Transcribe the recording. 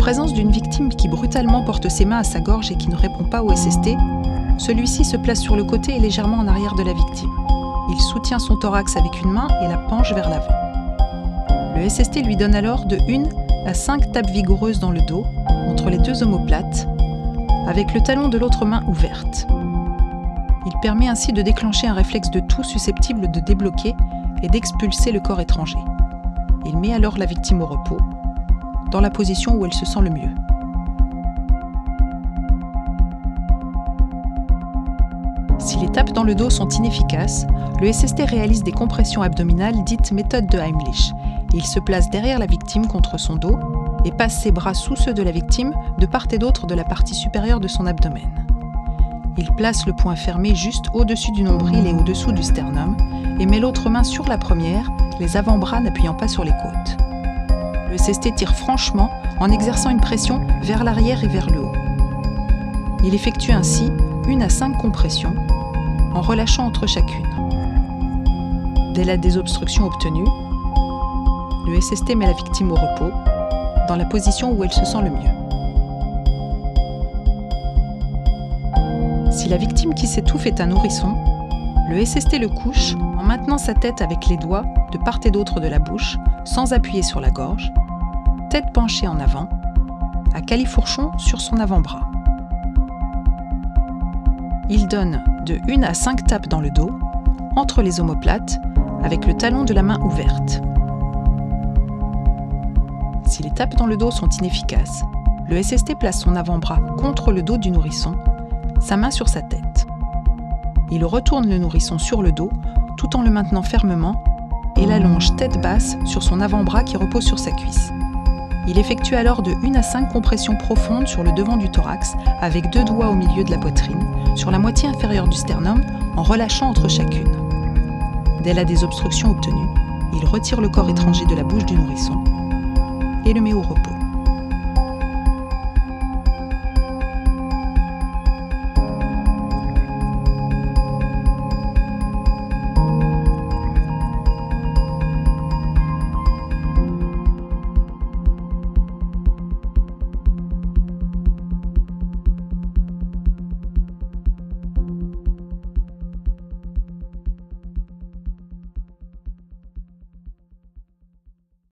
présence d'une victime qui brutalement porte ses mains à sa gorge et qui ne répond pas au SST, celui-ci se place sur le côté et légèrement en arrière de la victime. Il soutient son thorax avec une main et la penche vers l'avant. Le SST lui donne alors de 1 à 5 tapes vigoureuses dans le dos, entre les deux omoplates, avec le talon de l'autre main ouverte. Il permet ainsi de déclencher un réflexe de toux susceptible de débloquer et d'expulser le corps étranger. Il met alors la victime au repos, dans la position où elle se sent le mieux. Si les tapes dans le dos sont inefficaces, le SST réalise des compressions abdominales dites méthode de Heimlich. Il se place derrière la victime contre son dos et passe ses bras sous ceux de la victime de part et d'autre de la partie supérieure de son abdomen. Il place le poing fermé juste au-dessus du nombril et au-dessous du sternum et met l'autre main sur la première, les avant-bras n'appuyant pas sur les côtes. Le SST tire franchement en exerçant une pression vers l'arrière et vers le haut. Il effectue ainsi 1 à 5 compressions en relâchant entre chacune. Dès la désobstruction obtenue, le SST met la victime au repos, dans la position où elle se sent le mieux. Si la victime qui s'étouffe est un nourrisson, le SST le couche en maintenant sa tête avec les doigts de part et d'autre de la bouche, sans appuyer sur la gorge, tête penchée en avant, à califourchon sur son avant-bras. Il donne de 1 à 5 tapes dans le dos, entre les omoplates, avec le talon de la main ouverte. Si les tapes dans le dos sont inefficaces, le SST place son avant-bras contre le dos du nourrisson, sa main sur sa tête. Il retourne le nourrisson sur le dos, tout en le maintenant fermement, et l'allonge tête basse sur son avant-bras qui repose sur sa cuisse. Il effectue alors de 1 à 5 compressions profondes sur le devant du thorax, avec 2 doigts au milieu de la poitrine, sur la moitié inférieure du sternum, en relâchant entre chacune. Dès la désobstruction obtenue, il retire le corps étranger de la bouche du nourrisson et le met au repos.